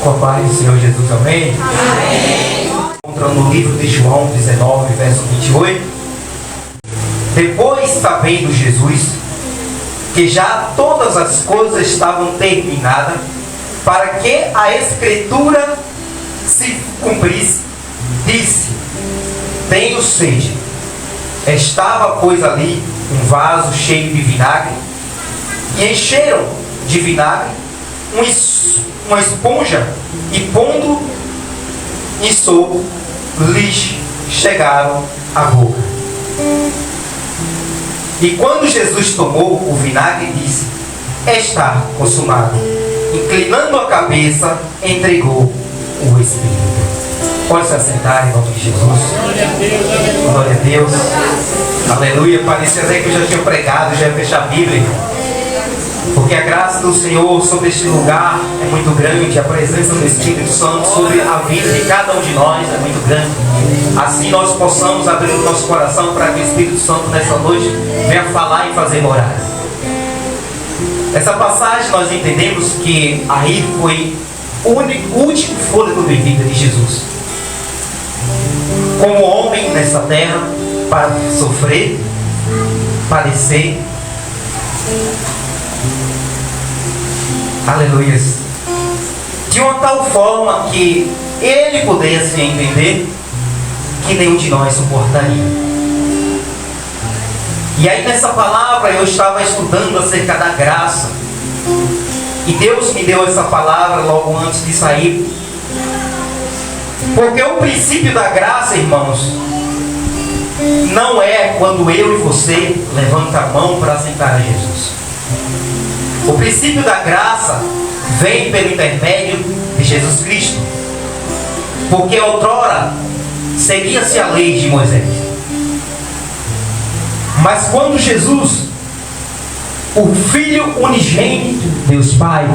Com a paz do Senhor Jesus, amém? Amém. Encontrando no livro de João 19, verso 28. Depois, sabendo Jesus que já todas as coisas estavam terminadas, para que a Escritura se cumprisse, disse: tenho sede. Estava, pois, ali um vaso cheio de vinagre, e encheram de vinagre uma esponja, e pondo em sopro, lhes chegaram à boca. E quando Jesus tomou o vinagre, disse: está consumado. Inclinando a cabeça, entregou o Espírito. Pode se assentar em nome de Jesus. Glória a Deus. Aleluia. Parecia até que eu já tinha pregado, já ia fechar a Bíblia. Porque a graça do Senhor sobre este lugar é muito grande. A presença do Espírito Santo sobre a vida de cada um de nós é muito grande. Assim nós possamos abrir o nosso coração para que o Espírito Santo nessa noite venha falar e fazer morada. Essa passagem nós entendemos que aí foi o último fôlego de vida de Jesus como homem nessa terra, para sofrer, padecer, aleluia, de uma tal forma que ele pudesse entender que nenhum de nós suportaria. E aí nessa palavra eu estava estudando acerca da graça, e Deus me deu essa palavra logo antes de sair, porque o princípio da graça, irmãos, não é quando eu e você levanta a mão para aceitar a Jesus. O princípio da graça vem pelo intermédio de Jesus Cristo, porque outrora seguia-se a lei de Moisés. Mas quando Jesus, o Filho unigênito de Deus Pai,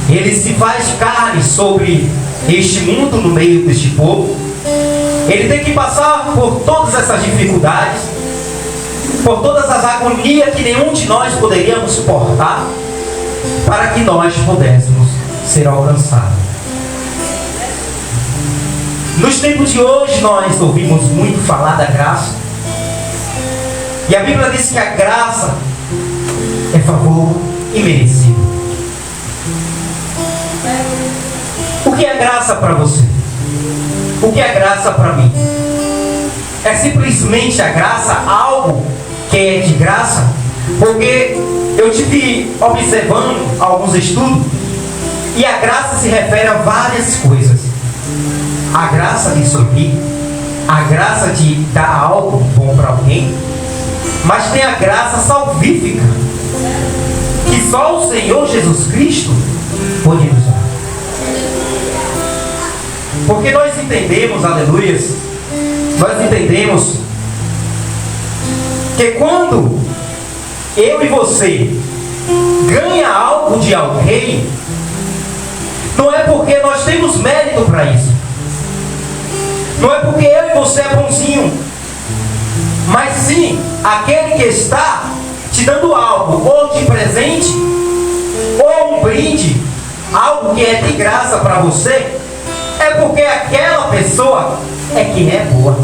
ele se faz carne sobre este mundo, no meio deste povo, ele tem que passar por todas essas dificuldades, por todas as agonias que nenhum de nós poderíamos suportar, para que nós pudéssemos ser alcançados. Nos tempos de hoje nós ouvimos muito falar da graça, e a Bíblia diz que a graça é favor imerecido. O que é graça para você? O que é graça para mim? É simplesmente a graça algo que é de graça? Porque eu tive observando alguns estudos, e a graça se refere a várias coisas. A graça de sorrir, a graça de dar algo bom para alguém, mas tem a graça salvífica, que só o Senhor Jesus Cristo pode nos dar. Porque nós entendemos, aleluias, nós entendemos que quando eu e você ganha algo de alguém, não é porque nós temos mérito para isso, não é porque eu e você é bonzinho, mas sim aquele que está te dando algo, ou de presente, ou um brinde, algo que é de graça para você, é porque aquela pessoa é que é boa.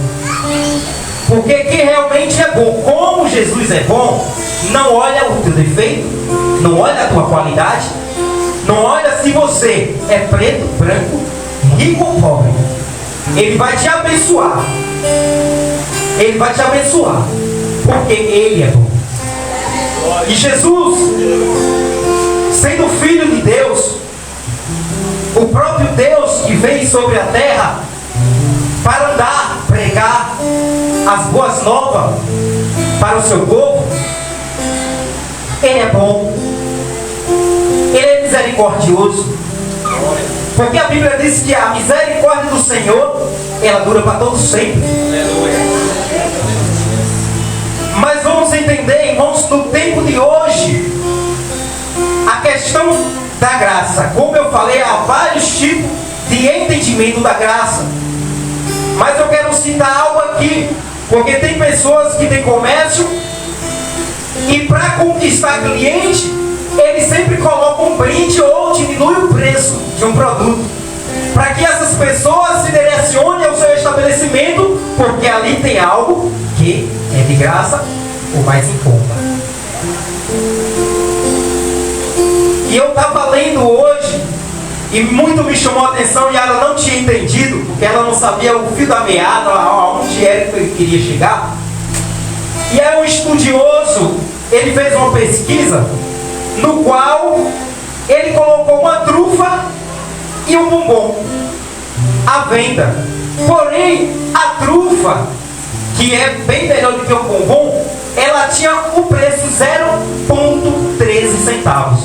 Porque quem realmente é bom, como Jesus é bom, não olha o teu defeito, não olha a tua qualidade, não olha se você é preto, branco, rico ou pobre. Ele vai te abençoar. Ele vai te abençoar, porque Ele é bom. E Jesus, sendo Filho de Deus, o próprio Deus que veio sobre a terra para andar, pregar as boas novas para o seu povo, Ele é bom, Ele é misericordioso, porque a Bíblia diz que a misericórdia do Senhor, ela dura para todos sempre. Mas vamos entender, irmãos, no tempo de hoje, a questão da graça. Como eu falei, há vários tipos de entendimento da graça, mas eu quero citar algo aqui, porque tem pessoas que têm comércio, e para conquistar cliente, ele sempre coloca um brinde ou diminui o preço de um produto, para que essas pessoas se direcionem ao seu estabelecimento, porque ali tem algo que é de graça ou mais em conta. E eu estava lendo hoje, e muito me chamou a atenção, e ela não tinha entendido, porque ela não sabia o fio da meada, aonde era que eu queria chegar. E é um estudioso, ele fez uma pesquisa, no qual ele colocou uma trufa e um bombom à venda. Porém, a trufa, que é bem melhor do que o bombom, ela tinha o preço 0,13 centavos.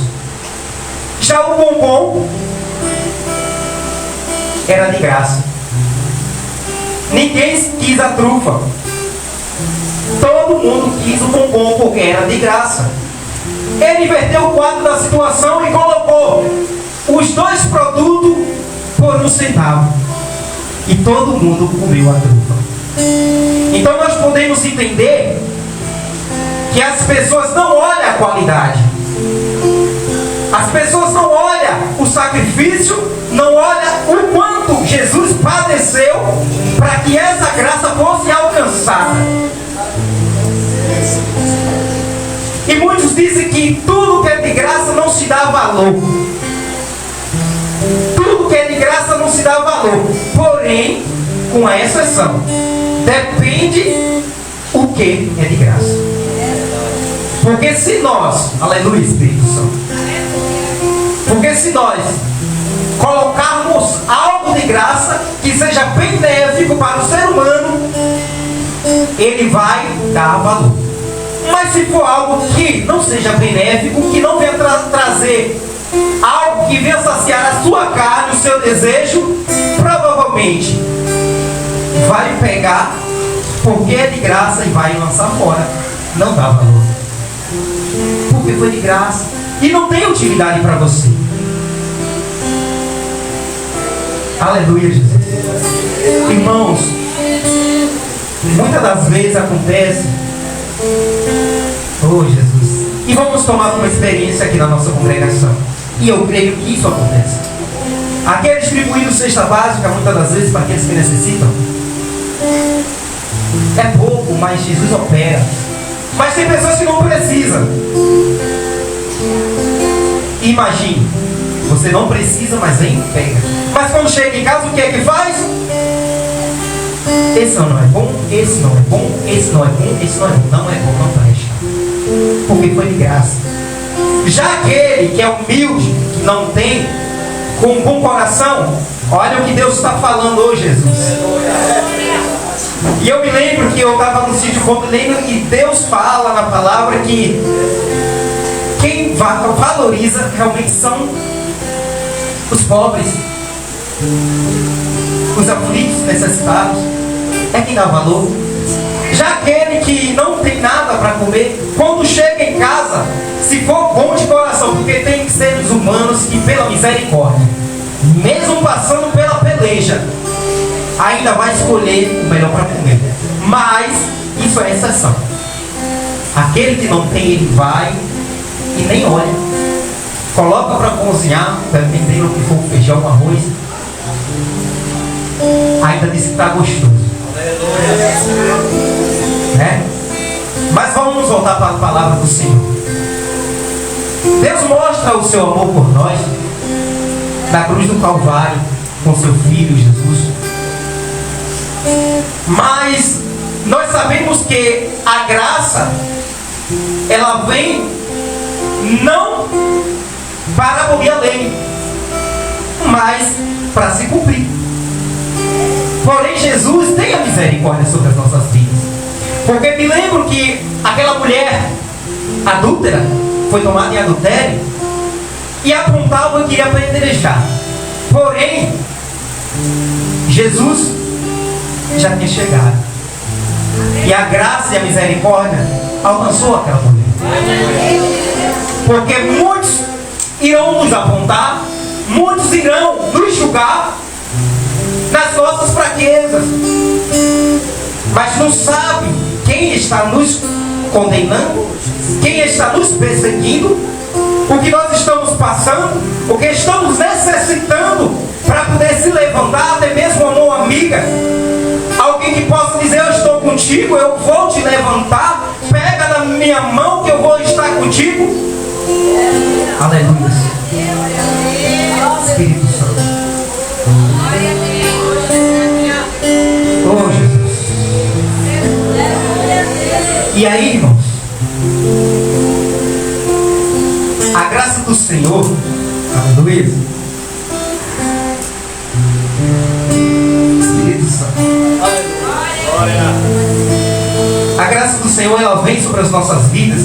Já o bombom era de graça. Ninguém quis a trufa. Todo mundo quis o bombom porque era de graça. Ele inverteu o quadro da situação e colocou os dois produtos por 1 centavo. E todo mundo comeu a trufa. Então nós podemos entender que as pessoas não olham a qualidade. As pessoas não olham o sacrifício, não olham o quanto Jesus padeceu para que essa graça fosse alcançada. E muitos dizem que tudo que é de graça não se dá valor. Tudo que é de graça não se dá valor. Porém, com a exceção, depende o que é de graça. Porque se nós, aleluia, Espírito Santo, porque se nós colocarmos algo de graça que seja benéfico para o ser humano, ele vai dar valor. Mas se for algo que não seja benéfico, que não venha trazer algo que venha saciar a sua carne, o seu desejo, provavelmente vai pegar porque é de graça e vai lançar fora. Não dá valor. Porque foi de graça e não tem utilidade para você. Aleluia, Jesus. Irmãos, muitas das vezes acontece, oh Jesus, e vamos tomar uma experiência aqui na nossa congregação, e eu creio que isso acontece. Aqui é distribuído cesta básica muitas das vezes para aqueles que necessitam. É pouco, mas Jesus opera. Mas tem pessoas que não precisam. Imagine, você não precisa, mas vem e pega. Mas quando chega em casa, o que é que faz? Esse não é bom, esse não é bom, esse não é bom, esse não é bom. Não é bom, não presta. Porque foi de graça. Já aquele que é humilde, que não tem, com um bom coração, olha o que Deus está falando hoje, Jesus. E eu me lembro que eu estava no sítio lendo e Deus fala na palavra que quem valoriza realmente são os pobres, os aflitos, necessitados. É quem dá valor. Já aquele que não tem nada para comer, quando chega em casa, se for bom de coração, porque tem seres humanos que pela misericórdia, mesmo passando pela peleja, ainda vai escolher o melhor para comer. Mas isso é exceção. Aquele que não tem, ele vai e nem olha. Coloca para cozinhar, dependendo do que for, feijão, arroz. Ainda diz que está gostoso. Né? Mas vamos voltar para a palavra do Senhor. Deus mostra o seu amor por nós na cruz do Calvário, com seu Filho Jesus. Mas nós sabemos que a graça, ela vem não para abolir a lei, mas para se cumprir. Porém, Jesus tem a misericórdia sobre as nossas vidas. Porque me lembro que aquela mulher adúltera foi tomada em adultério e apontava que ia apedrejar. Porém, Jesus já tinha chegado. E a graça e a misericórdia alcançou aquela mulher. Porque muitos irão nos apontar, muitos irão nos julgar nas nossas fraquezas, mas não sabe quem está nos condenando, quem está nos perseguindo, o que nós estamos passando, o que estamos necessitando para poder se levantar, até mesmo uma mão amiga, alguém que possa dizer: eu estou contigo, eu vou te levantar, pega na minha mão que eu vou estar contigo. Aleluia. Espírito Santo. Oh, Jesus. E aí, irmãos, a graça do Senhor, aleluia, Espírito Santo, a graça do Senhor, ela vem sobre as nossas vidas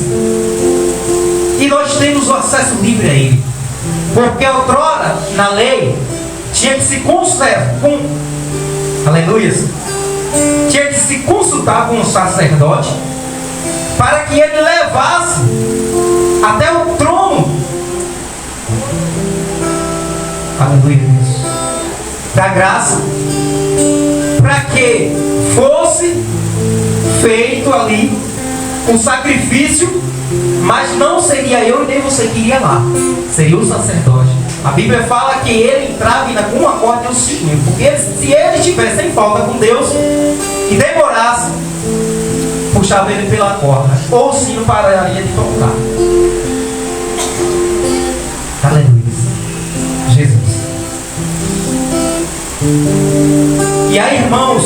e nós temos o acesso livre a Ele, porque outrora na lei tinha que se consultar com o sacerdote para que ele levasse até o trono, aleluia, da graça, para que fosse feito ali um sacrifício, mas não seria eu e nem você que iria lá, seria o sacerdote. A Bíblia fala que ele entrava e com uma corda o sininho, porque se ele estivesse em falta com Deus e demorasse, puxava ele pela corda, ou o sino pararia de tocar. Aleluia. Jesus. E aí, irmãos,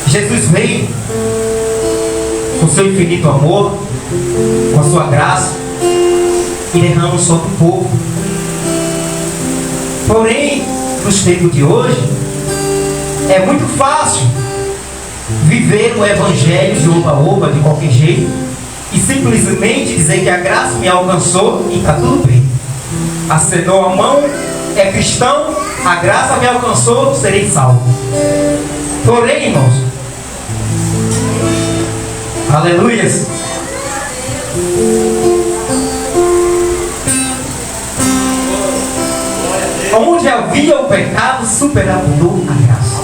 Jesus veio com seu infinito amor, com a sua graça, e derrama sobre o povo. Porém, nos tempos de hoje, é muito fácil viver o evangelho de oba-oba, de qualquer jeito, e simplesmente dizer que a graça me alcançou e está tudo bem. Acenou a mão, é cristão, a graça me alcançou, serei salvo. Porém, irmãos, aleluias, onde havia o pecado, superabundou a graça.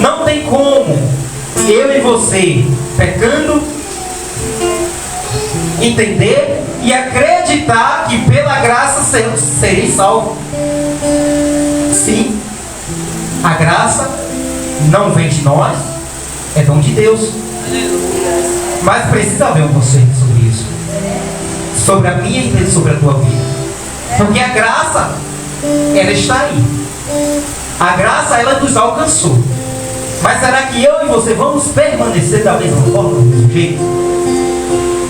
Não tem como eu e você, pecando, entender e acreditar que pela graça serei salvo. Sim, a graça não vem de nós, é dom de Deus. Mas precisa haver um conceito sobre isso, sobre a minha e sobre a tua vida, porque a graça, ela está aí. A graça, ela nos alcançou. Mas será que eu e você vamos permanecer da mesma forma, do mesmo jeito?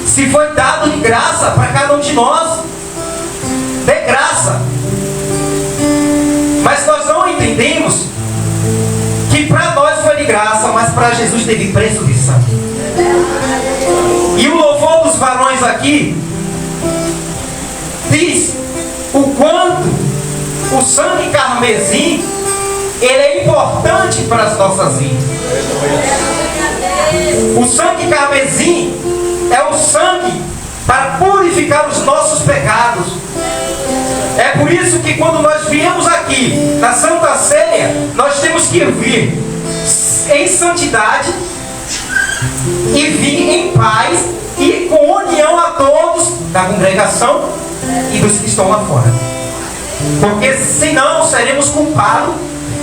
Se foi dado de graça para cada um de nós, de graça. Mas nós não entendemos que para nós foi de graça, mas para Jesus teve preço de sangue. E o louvor dos varões aqui diz o quanto o sangue carmesim, ele é importante para as nossas vidas. O sangue carmesim é o sangue para purificar os nossos pecados. É por isso que quando nós viemos aqui na Santa Ceia, nós temos que vir em santidade e vir em paz e com união a todos da congregação e dos que estão lá fora. Porque senão seremos culpados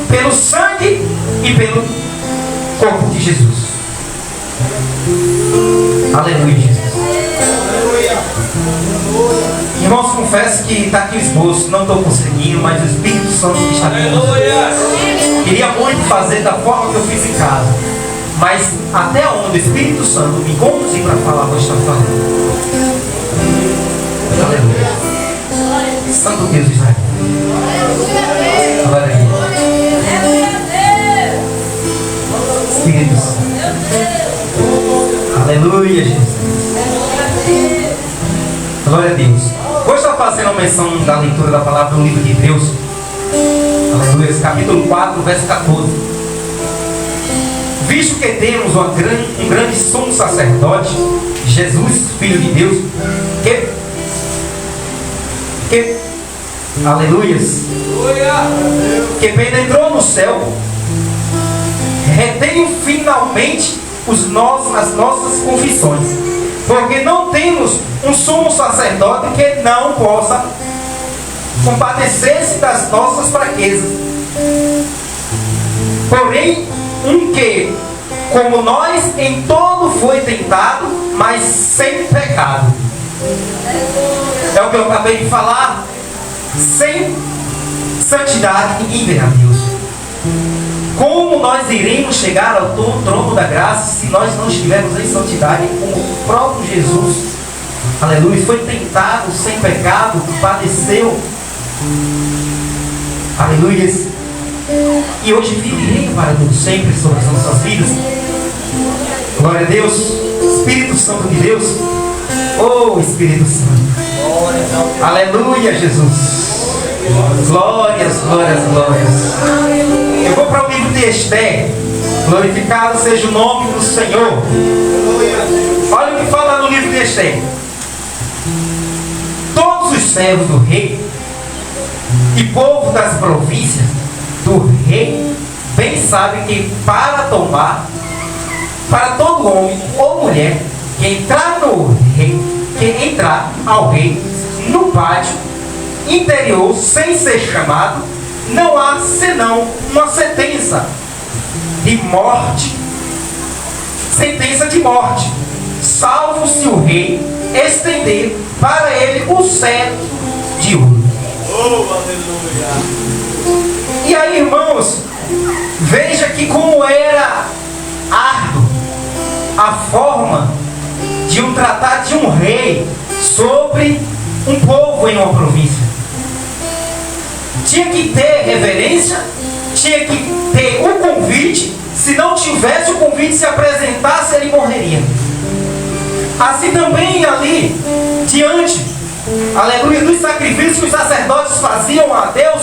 pelo sangue e pelo corpo de Jesus. Aleluia, Jesus. Irmãos, confesso que está aqui o esboço, não estou conseguindo, mas o Espírito Santo está aqui. Queria muito fazer da forma que eu fiz em casa, mas até onde o Espírito Santo me conduzir para falar, vou estar falando. Aleluia. Santo Deus de Israel. Glória a Deus. Espírito Santo. Aleluia, Jesus. Glória a Deus. Vou estar fazendo uma menção da leitura da palavra do livro de Hebreus. Aleluia. Capítulo 4, verso 14. Visto que temos um grande sumo sacerdote, Jesus, Filho de Deus, aleluias, que penetrou no céu, retenho finalmente as nossas confissões. Porque não temos um sumo sacerdote que não possa compadecer-se das nossas fraquezas. Porém, um que, como nós, em todo foi tentado, mas sem pecado. É o que eu acabei de falar. Sem santidade, ninguém verá Deus. Como nós iremos chegar ao trono da graça se nós não estivermos em santidade, como o próprio Jesus, aleluia, foi tentado sem pecado, padeceu, aleluia, e hoje vive para todo sempre sobre as nossas vidas. Glória a Deus. Espírito Santo de Deus, oh Espírito Santo, aleluia, Jesus. Glórias, glórias, glórias. Eu vou para o livro de Esther. Glorificado seja o nome do Senhor. Olha o que fala no livro de Esther. Todos os servos do rei e povo das províncias do rei bem sabem que para todo homem ou mulher que entrar ao rei no pátio interior sem ser chamado, não há senão uma sentença de morte, salvo se o rei estender para ele o cetro de ouro. Oh, aleluia. E aí, irmãos, veja que como era árduo a forma de um tratado de um rei sobre um povo em uma província. Tinha que ter reverência, tinha que ter o convite. Se não tivesse o convite, se apresentasse, ele morreria. Assim também ali, diante, aleluia, dos sacrifícios que os sacerdotes faziam a Deus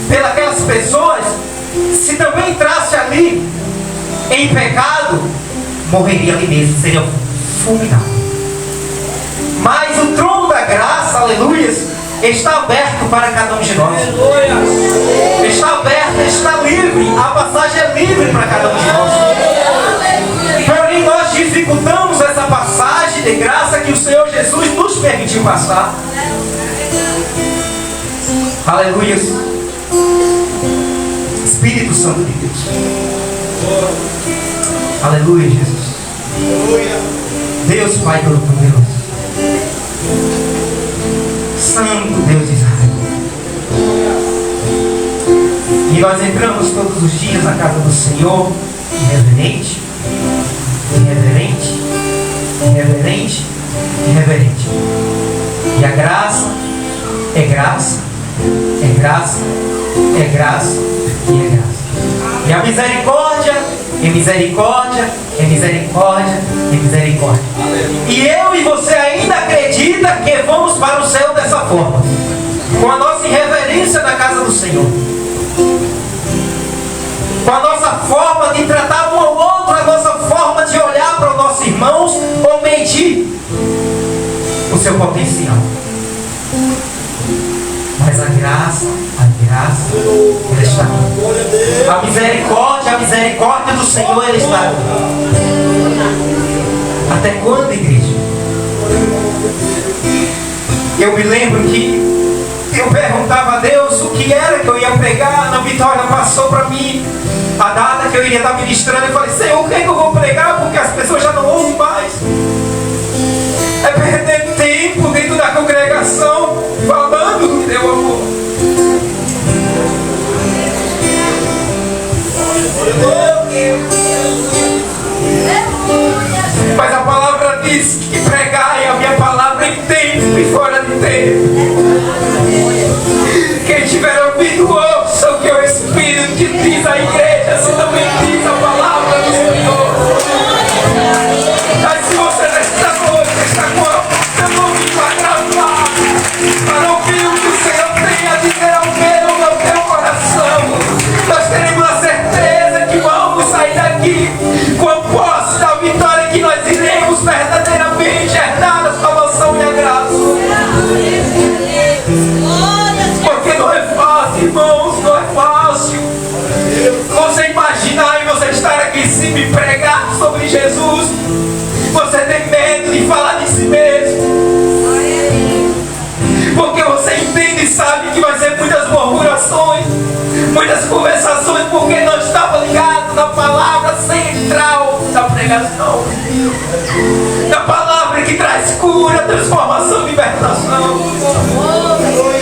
pelas pessoas, se também entrasse ali em pecado, morreria ali mesmo, seria fulminado. Mas o trono da graça, aleluia, está aberto para cada um de nós. Está aberto, está livre. A passagem é livre para cada um de nós. Porém, nós dificultamos essa passagem de graça que o Senhor Jesus nos permitiu passar. Aleluia. Espírito Santo de Deus. Aleluia, Jesus. Deus Pai Todo-Poderoso. Santo Deus de Israel. E nós entramos todos os dias na casa do Senhor, irreverente, irreverente, irreverente, irreverente. E a graça é graça, é graça, é graça e é graça. E a misericórdia é misericórdia, é misericórdia, é misericórdia. E eu e você ainda acredita que vamos para o céu dessa forma, com a nossa irreverência na casa do Senhor, com a nossa forma de tratar um ao outro, a nossa forma de olhar para os nossos irmãos ou medir o seu potencial. Mas a graça, ela está aqui. A misericórdia do Senhor, ela está aqui. Até quando, igreja? Eu me lembro que eu perguntava a Deus o que era que eu ia pregar. Na Vitória passou para mim a data que eu iria estar ministrando. Eu falei, Senhor, o que é que eu vou pregar? Porque as pessoas já não ouvem mais. É perder tempo dentro da congregação falando do que deu amor. Mas a palavra diz que pregai a minha palavra em tempo e fora de tempo. Quem tiver ouvido, ouça o que o Espírito que diz à igreja, se também diz a palavra do Senhor. Mas se você nesta noite está com a seu ouvido agravado para ouvir o que o Senhor tem a dizer ao meu, no teu coração, nós teremos a certeza que vamos sair daqui Jesus. Você tem medo de falar de si mesmo. Porque você entende e sabe que vai ser muitas murmurações, muitas conversações, porque não estava ligado na palavra central da pregação. Na palavra que traz cura, transformação, libertação.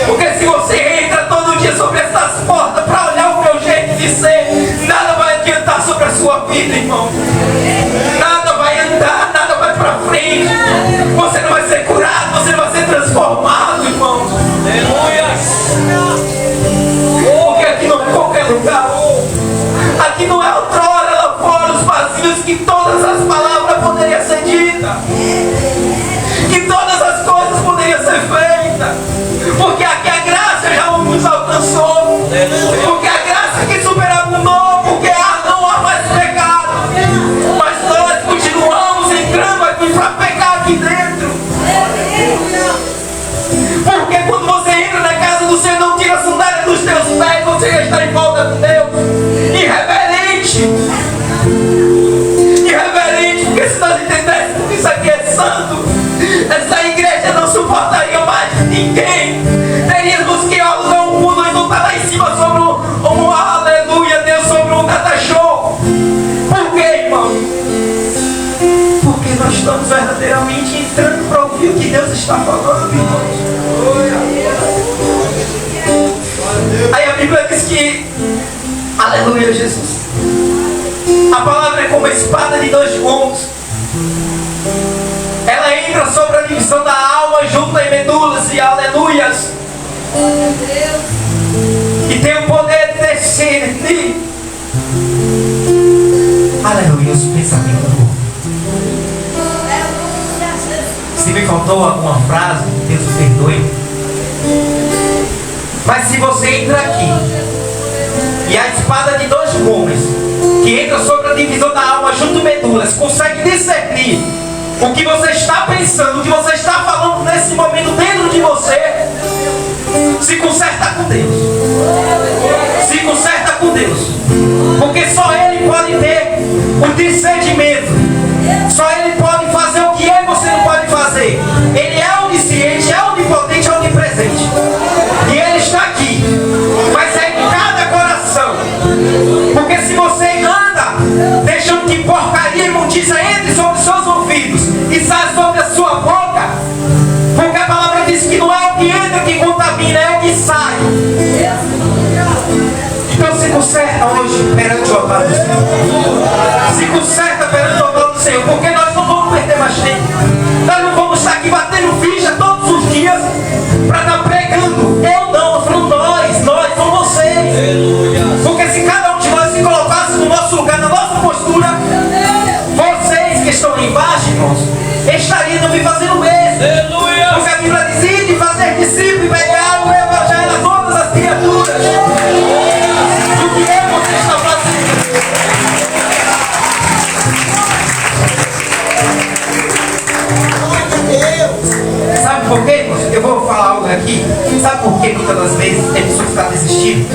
Porque se você entra todo dia sobre essas portas para olhar o meu jeito de ser, nada vai adiantar sobre a sua vida, irmão. Nada vai andar, nada vai para frente. Você não vai ser curado, você não vai ser transformado, irmão. Aleluia. Porque aqui não é qualquer lugar. Aqui não é outrora lá fora os vazios que todas as palavras poderiam ser ditas, que todas as coisas poderiam ser feitas. Porque aqui a graça já nos alcançou. Porque a graça que superabundou, porque não há mais pecado. Mas nós continuamos entrando aqui para pecar aqui dentro. Porque quando você entra na casa do Senhor, não tira a sandália dos teus pés, você já está em volta de Deus. Irreverente. Irreverente, porque se nós entendêssemos que isso aqui é santo, essa igreja não suportaria mais ninguém. Teríamos que alugar um pulo e não estar lá em cima sobre um aleluia, Deus, sobre um data show. Por quê, irmão? Porque nós estamos verdadeiramente entrando para ouvir o que Deus está falando, irmãos. Aí a Bíblia diz que, aleluia, Jesus, a palavra é como uma espada de dois gumes. Ela entra sobre a divisão da alma, junta em medulas e aleluias, e tem o poder de discernir, aleluia, os pensamentos do homem. Se me faltou alguma frase, Deus me perdoe. Mas se você entra aqui e a espada de dois gumes, que entra sobre a divisão da alma junto em medulas, consegue discernir o que você está pensando, o que você está falando nesse momento dentro de você, se conserta com Deus. Se conserta com Deus. Porque só Ele pode ter o discernimento. Só Ele pode fazer o que eu e você não pode fazer. Ele é onisciente, é onipotente, é onipresente. E Ele está aqui. Mas é em cada coração. Porque se você anda deixando que porcaria e imundícia entre sobre os seus ouvidos e sai sobre a sua boca, porque a palavra diz que não é o que entra que contamina, é o que sai. Então se conserta hoje perante o altar do Senhor. Se conserta perante o altar do Senhor, porque nós não vamos perder mais tempo. Nós não vamos estar aqui batendo ficha todos os dias para estar pregando. Eu não, eu falo nós são vocês. Porque se cada um de nós se colocasse no nosso lugar, na nossa postura, vocês que estão aí embaixo, irmãos, estariam me fazendo o mesmo. Porque a Bíblia diz de fazer discípulos e pregar o evangelho a todas as criaturas. O que é você está fazendo? Sabe por quê, irmãos? Eu vou falar algo aqui. Sabe por que muitas das vezes tem pessoas que estão desistindo?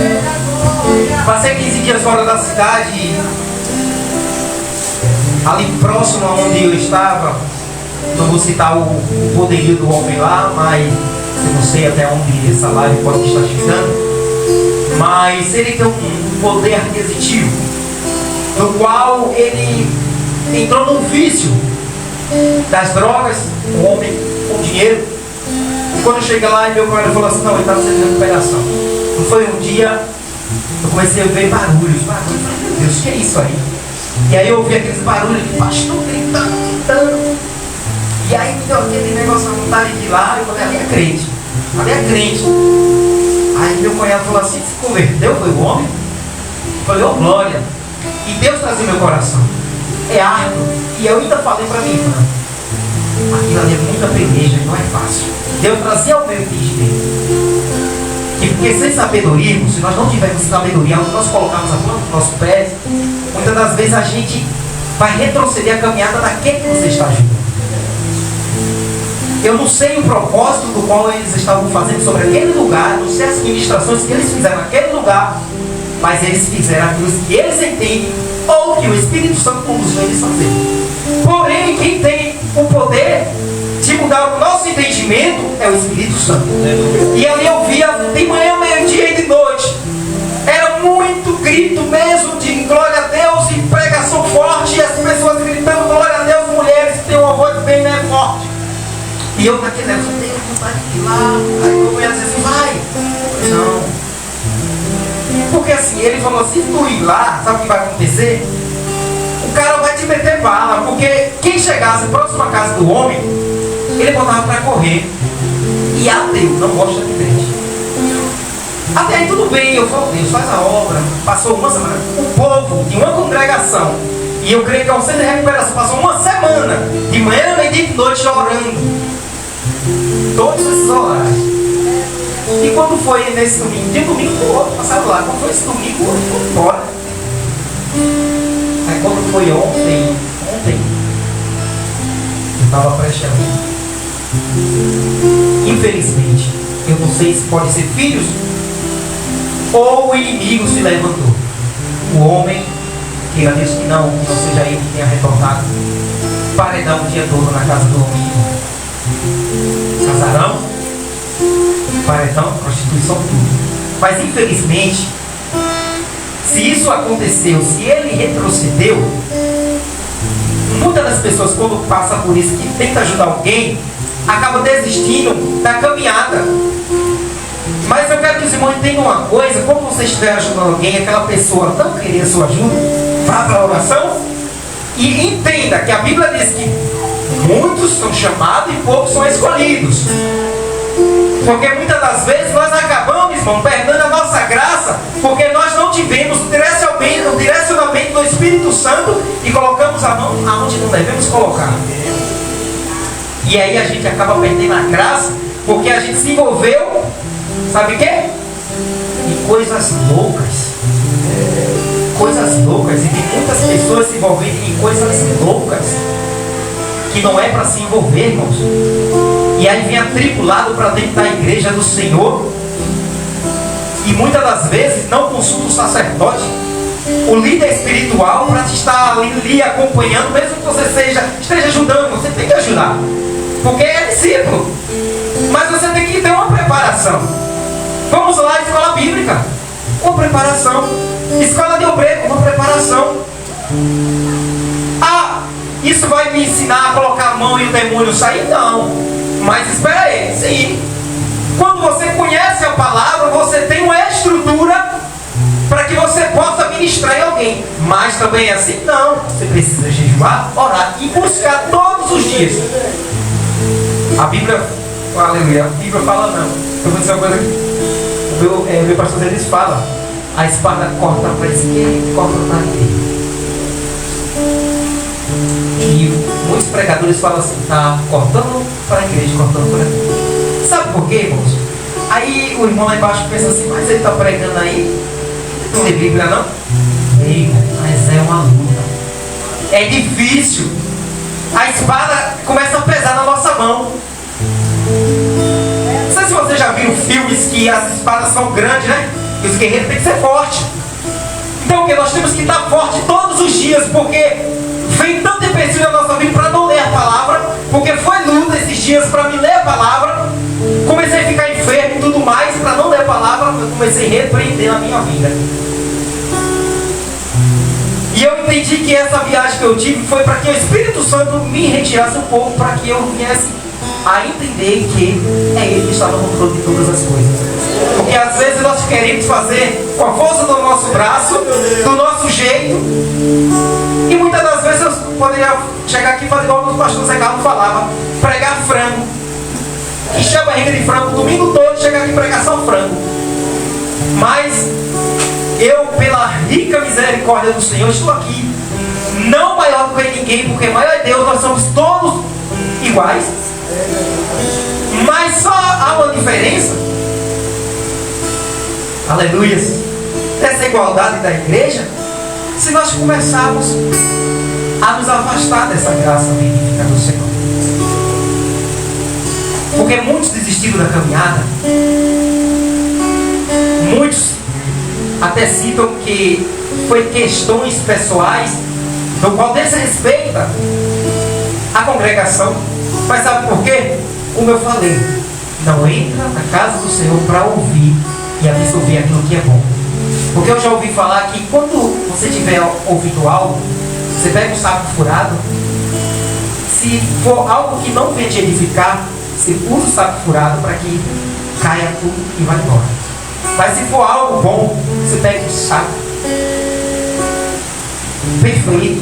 Passei 15 dias fora da cidade, ali próximo onde eu estava. Não vou citar o poderio do homem lá, mas eu não sei até onde essa live pode estar chegando. Mas ele tem um poder aquisitivo, no qual ele entrou num vício das drogas, o homem com dinheiro. E quando chega lá, meu pai falou assim: não, ele está sendo de recuperação. Não foi um dia, eu comecei a ver barulhos. Meu Deus, o que é isso aí? E aí eu ouvi aqueles barulhos de pastor gritando. E aí me deu aquele negócio, a vontade de ir lá. Eu falei: ali é crente. Aí meu cunhado falou assim: se converteu, foi o homem? Eu falei: ô glória. E Deus trazia meu coração. É árduo. E eu ainda falei para mim: aquilo ali é muita peleja, não é fácil. Deus trazia o meu entendimento. E porque sem sabedoria, se nós não tivermos sabedoria, onde nós colocarmos a planta dos nossos pés, muitas das vezes a gente vai retroceder a caminhada daquele que você está ajudando. Eu não sei o propósito do qual eles estavam fazendo sobre aquele lugar, não sei as ministrações que eles fizeram naquele lugar, mas eles fizeram aquilo que eles entendem ou que o Espírito Santo conduziu eles a fazer. Porém, quem tem o poder de mudar o nosso entendimento é o Espírito Santo. E ali eu via de manhã, meio-dia e de noite. Era muito grito mesmo de glória a Deus e pregação forte, e as pessoas gritando glória a Deus, mulheres que têm uma voz bem forte. E eu naquele negócio, Deus, vontade de ir lá. Aí eu ia dizer assim, vai. Não. Porque assim, ele falou assim, se tu ir lá, sabe o que vai acontecer? O cara vai te meter bala, porque quem chegasse próximo à casa do homem, ele botava para correr. E ateu não gosta de crente. Até aí tudo bem, eu falo, Deus, faz a obra. Passou uma semana, o povo de uma congregação, e eu creio que é um centro de recuperação, passou uma semana, de manhã, meio-dia e de noite, orando. Todos esses horários. E quando foi nesse domingo, de um domingo para o outro, passaram lá. Quando foi esse domingo, eu fui embora. Aí quando foi ontem, eu estava prestes a ir. Infelizmente, eu não sei se pode ser filhos ou o inimigo se levantou. O homem, que eu disse que não seja ele que tenha retornado, paredão o dia todo na casa do homem. Casarão, paredão, prostituição, tudo. Mas infelizmente, se isso aconteceu, se ele retrocedeu, muitas das pessoas quando passam por isso, que tenta ajudar alguém, acabam desistindo da caminhada. Mas eu quero que os irmãos entendam uma coisa: quando você estiver ajudando alguém, aquela pessoa não querer a sua ajuda, vá para a oração e entenda que a Bíblia diz que muitos são chamados e poucos são escolhidos. Porque muitas das vezes nós acabamos, irmão, perdendo a nossa graça, porque nós não tivemos o direcionamento do Espírito Santo e colocamos a mão aonde não devemos colocar. E aí a gente acaba perdendo a graça, porque a gente se envolveu, sabe o quê? Em coisas loucas. Coisas loucas. E tem muitas pessoas se envolvendo em coisas loucas que não é para se envolver, irmãos. E aí vem atribulado para dentro da igreja do Senhor. E muitas das vezes não consulta o sacerdote, o líder espiritual, para te estar ali acompanhando, mesmo que você esteja ajudando. Você tem que ajudar, porque é discípulo. Mas você tem que ter uma preparação. Vamos lá, escola bíblica, uma preparação. Escola de obreiro, uma preparação. Ah, isso vai me ensinar a colocar a mão e o demônio sair? Não. Mas espera aí, sim. Quando você conhece a palavra, você tem uma estrutura para que você possa ministrar em alguém. Mas também é assim? Não. Você precisa jejuar, orar e buscar todos os dias. A Bíblia, aleluia, a Bíblia fala não. Eu vou dizer uma coisa que o meu pastor eles fala: a espada corta para a esquerda e corta para a direita. E muitos pregadores falam assim, tá cortando para a igreja, cortando para a igreja. Sabe por quê, irmãos? Aí o irmão lá embaixo pensa assim, mas ele está pregando aí, não lê Bíblia não? Ei, mas é uma luta. É difícil. A espada começa a pesar na nossa mão. Não sei se vocês já viram filmes que as espadas são grandes, né? E os guerreiros têm que ser fortes. Então o que? Nós temos que estar forte todos os dias, porque vem tanto empecilho na nossa vida para não ler a palavra, porque foi luta esses dias para me ler a palavra. Comecei a ficar enfermo e tudo mais, para não ler a palavra, eu comecei a repreender na minha vida. E eu entendi que essa viagem que eu tive foi para que o Espírito Santo me retirasse um pouco, para que eu viesse a entender que é Ele que está no controle de todas as coisas. Porque às vezes nós queremos fazer com a força do nosso braço, do nosso jeito, e muitas das vezes eu poderia chegar aqui e fazer igual o pastor Zé Carlos falava, pregar frango, encher a barriga de frango o domingo todo, chegar aqui e pregar só frango. Mas eu, pela rica misericórdia do Senhor, estou aqui, não maior do que ninguém, porque maior é Deus, nós somos todos iguais, mas só há uma diferença, aleluias, dessa igualdade da igreja, se nós começarmos a nos afastar dessa graça magnífica do Senhor. Porque muitos desistiram da caminhada, muitos até citam que foi questões pessoais, no qual desrespeita a congregação. Mas sabe por quê? Como eu falei, não entra na casa do Senhor para ouvir e absorver aquilo que é bom. Porque eu já ouvi falar que quando você tiver ouvido algo, você pega um saco furado, se for algo que não vem te edificar, você usa o saco furado para que caia tudo e vai embora. Mas se for algo bom, você pega um saco perfeito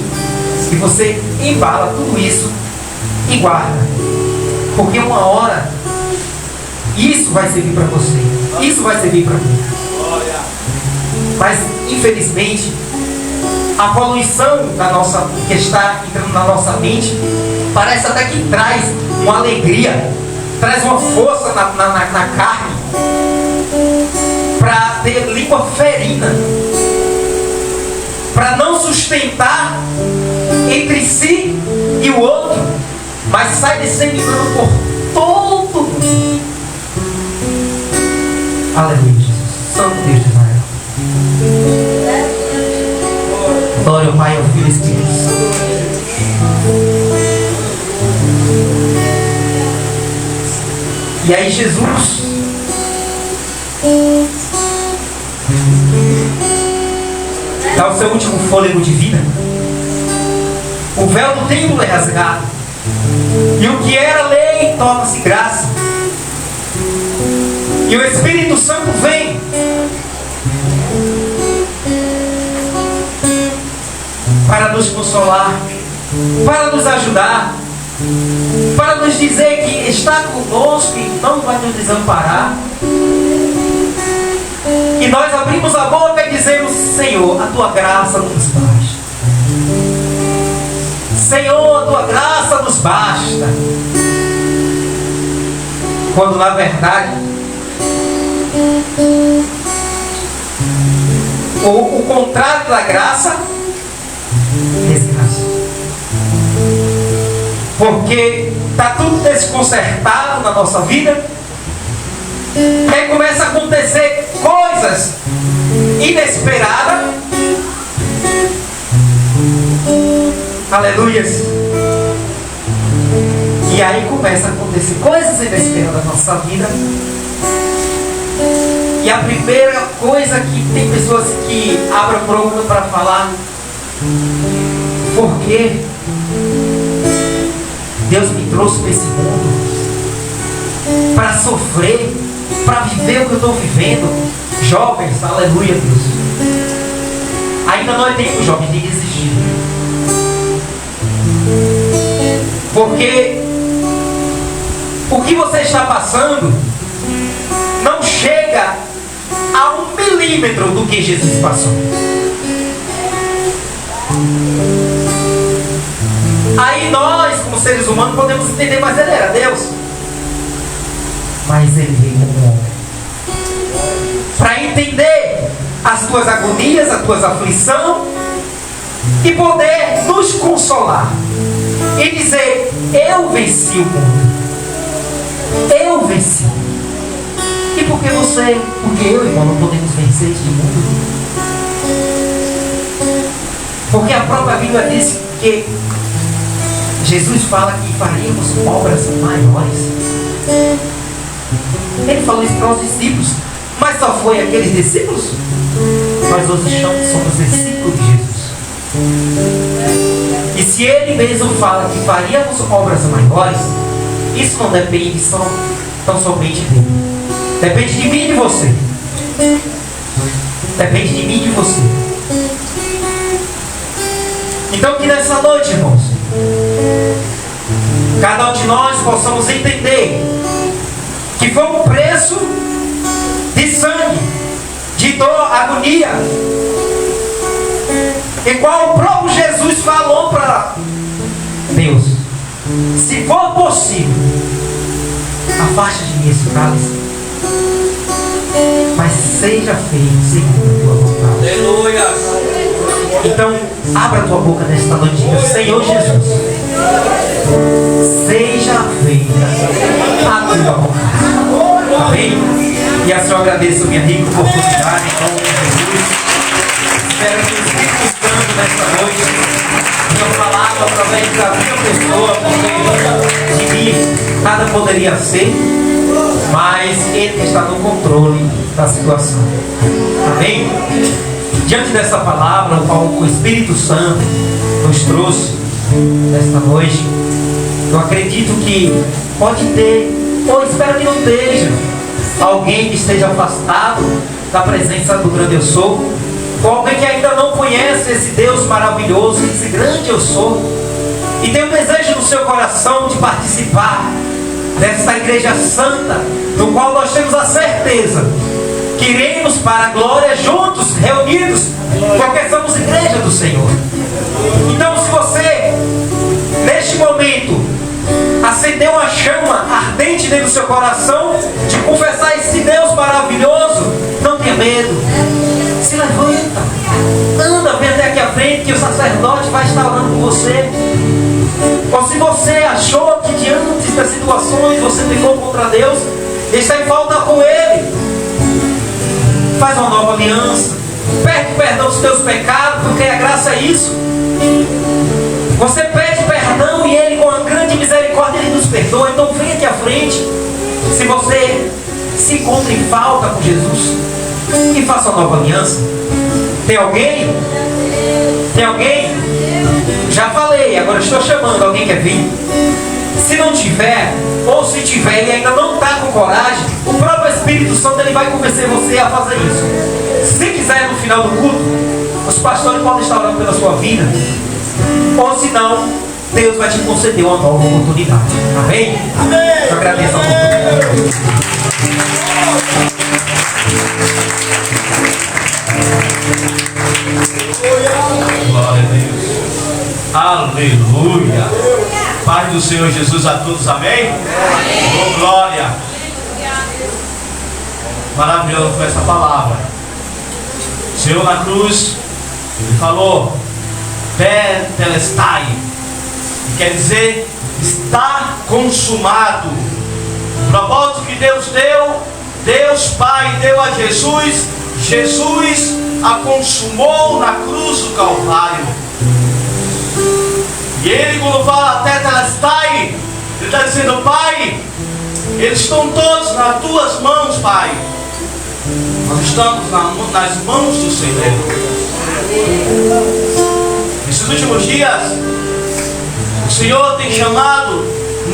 e você embala tudo isso e guarda. Porque uma hora isso vai servir para você, isso vai servir para mim. Mas infelizmente a poluição que está entrando na nossa mente parece até que traz uma alegria, traz uma força na carne para ter língua ferina, para não sustentar entre si e o outro, mas sai disseminando por todo mundo. Aleluia, Jesus, Santo Deus de Israel. Glória ao Pai, ao Filho e ao Espírito Santo. E aí Jesus dá o seu último fôlego de vida. O véu do templo é rasgado. E o que era lei torna-se graça. E o Espírito Santo vem para nos consolar, para nos ajudar, para nos dizer que está conosco e não vai nos desamparar. E nós abrimos a boca e dizemos: Senhor, a tua graça nos basta. Senhor, a tua graça nos basta. Quando na verdade o contrário da graça, desgraça. Porque está tudo desconcertado na nossa vida. E aí começa a acontecer coisas inesperadas. Aleluias. E aí começa a acontecer coisas inesperadas na nossa vida. E a primeira coisa que tem pessoas que abrem a boca para falar: por que Deus me trouxe para esse mundo? Para sofrer, para viver o que eu estou vivendo. Jovens, aleluia, Deus. Ainda não é tempo, jovens, de desistir. Porque o que você está passando não chega a 1 milímetro do que Jesus passou. Aí nós, como seres humanos, podemos entender, mas ele era Deus. Mas ele veio como homem para entender as tuas agonias, as tuas aflições e poder nos consolar e dizer: eu venci o mundo, eu venci. E por que você, porque eu, irmão, não podemos vencer este mundo? Porque a própria Bíblia diz que Jesus fala que faríamos obras maiores. Ele falou isso para os discípulos, mas só foi aqueles discípulos? Nós hoje somos discípulos de Jesus. E se ele mesmo fala que faríamos obras maiores, isso não depende tão somente dele. Depende de mim e de você. Depende de mim e de você. Então que nessa noite, irmãos, cada um de nós possamos entender que foi um preço de sangue, de dor, agonia, e qual o próprio Jesus falou para Deus: se for possível, afaste de mim esse cálice, mas seja feito segundo a tua vontade. Aleluia. Então, abra a tua boca nesta noite, Senhor Jesus, seja feita a tua vontade. Amém? E assim eu agradeço, minha rica oportunidade, em nome de Jesus. Espero que o Espírito Santo nesta noite tenha falado através da minha pessoa, porque de mim nada poderia ser, mas Ele está no controle da situação. Amém? Diante dessa palavra, o qual o Espírito Santo nos trouxe nesta noite, eu acredito que pode ter, ou espero que não esteja, alguém que esteja afastado da presença do grande eu sou, ou alguém que ainda não conhece esse Deus maravilhoso, esse grande eu sou, e tem um desejo no seu coração de participar dessa igreja santa, no qual nós temos a certeza que iremos para a glória juntos, reunidos, porque somos igreja do Senhor. Então, se você neste momento acendeu uma chama ardente dentro do seu coração de confessar esse Deus maravilhoso, não tenha medo, se levanta, anda, vem até aqui à frente, que o sacerdote vai estar orando com você. Ou se você achou que diante das situações você pecou contra Deus, está em falta com Ele, faz uma nova aliança, pede perdão dos teus pecados, porque a graça é isso. Você pede perdão e Ele, com a grande misericórdia, Ele nos perdoa. Então vem aqui à frente, se você se encontra em falta com Jesus, e faça uma nova aliança. Tem alguém? Tem alguém? Já falei, agora estou chamando. Alguém quer vir? Se não tiver, ou se tiver e ainda não está com coragem, o próprio Espírito Santo ele vai convencer você a fazer isso. Se quiser, no final do culto, os pastores podem estar orando pela sua vida. Ou se não, Deus vai te conceder uma nova oportunidade. Amém? Amém. Eu agradeço a oportunidade. Glória a Deus. Aleluia. Paz do Senhor Jesus a todos, amém? Oh, glória. Maravilhoso foi essa palavra. O Senhor na cruz, Ele falou Tetelestai, quer dizer, está consumado. O propósito que Deus deu, Deus Pai deu a Jesus, Jesus a consumou na cruz do Calvário. E Ele, quando fala Tetelestai, Ele está dizendo: Pai, eles estão todos nas tuas mãos, Pai. Nós estamos nas mãos do Senhor. Nesses últimos dias, o Senhor tem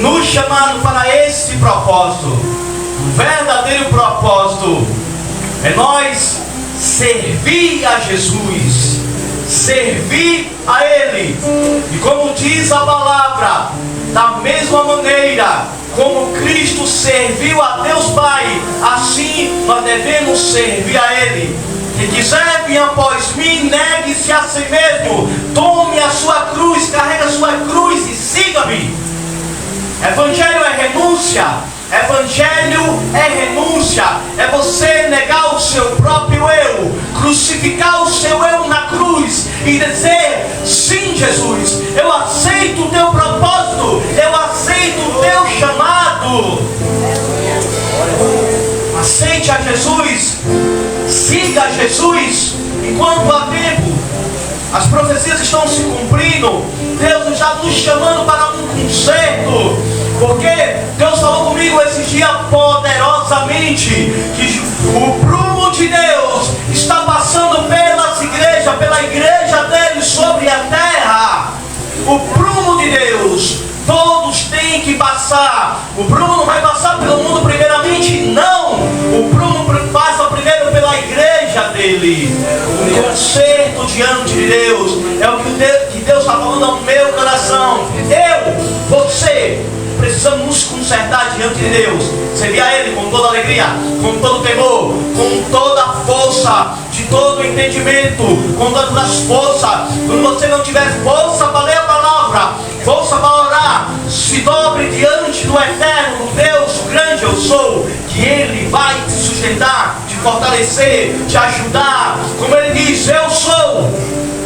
nos chamado para esse propósito. O verdadeiro propósito é nós servir a Jesus, servir a Ele. E como diz a palavra, da mesma maneira como Cristo serviu a Deus Pai, assim nós devemos servir a Ele. Quem quiser vir após mim, negue-se a si mesmo, tome a sua cruz, carregue a sua cruz e siga-me. Evangelho é renúncia. Evangelho é renúncia. É você negar o seu próprio eu, crucificar o seu eu na cruz e dizer: sim, Jesus, eu aceito o teu propósito, eu aceito o teu chamado. Aceite a Jesus, siga a Jesus enquanto há tempo. As profecias estão se cumprindo. Deus está nos chamando para um concerto, porque Deus falou comigo esse dia poderosamente que o prumo de Deus está passando pelas igrejas, pela igreja dele sobre a terra. O prumo de Deus, todos têm que passar. O prumo não vai passar pelo mundo primeiramente, não. O prumo passa primeiro pela igreja dele. Um concerto diante de Deus é o que Deus está falando ao meu coração. Você precisamos nos consertar diante de Deus, servir a Ele com toda alegria, com todo temor, com toda a força, de todo o entendimento, com todas as forças. Quando você não tiver força para ler a palavra, força para orar, se dobre diante do eterno Deus, o grande eu sou, que Ele vai te sustentar, te fortalecer, te ajudar. Como Ele diz: eu sou.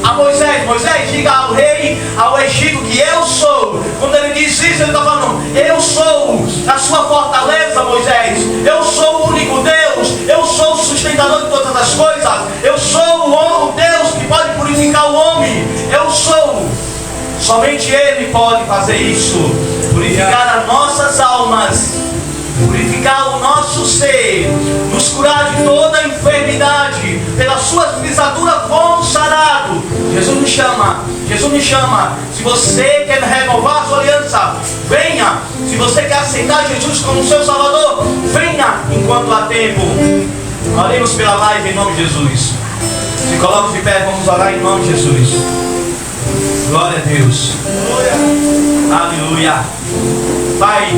A Moisés, diga ao rei, ao Egito, que eu sou. Quando ele diz isso, ele está falando: eu sou a sua fortaleza, Moisés. Eu sou o único Deus. Eu sou o sustentador de todas as coisas. Eu sou o Deus que Somente Ele pode fazer isso. Purificar as nossas almas, purificar o nosso ser, nos curar de toda a enfermidade. Pelas suas pisaduras fomos sarados. Jesus nos chama, Jesus me chama. Se você quer renovar a sua aliança, venha. Se você quer aceitar Jesus como seu Salvador, venha enquanto há tempo. Oremos pela live em nome de Jesus. Se coloque de pé, vamos orar em nome de Jesus. Glória a Deus. Aleluia. Pai,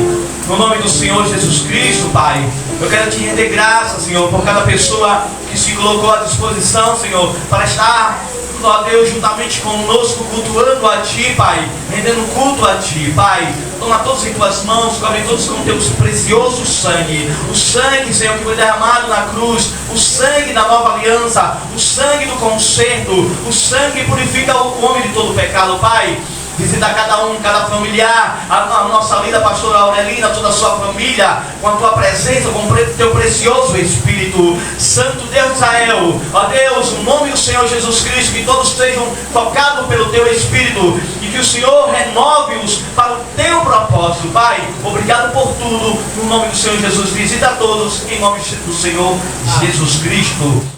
no nome do Senhor Jesus Cristo, Pai, eu quero te render graça, Senhor, por cada pessoa que se colocou à disposição, Senhor, para estar, ó Deus, juntamente conosco, cultuando a Ti, Pai, rendendo culto a Ti, Pai. Toma todos em Tuas mãos, cobre todos com Teu precioso sangue. O sangue, Senhor, que foi derramado na cruz, o sangue da nova aliança, o sangue do conserto, o sangue que purifica o homem de todo pecado, Pai. Visita cada um, cada familiar, a nossa linda pastora Aurelina, toda a sua família, com a Tua presença, com o Teu precioso Espírito. Santo Deus de Israel, ó Deus, no nome do Senhor Jesus Cristo, que todos sejam tocados pelo Teu Espírito e que o Senhor renove-os para o Teu propósito, Pai. Obrigado por tudo, no nome do Senhor Jesus. Visita a todos, em nome do Senhor Jesus Cristo.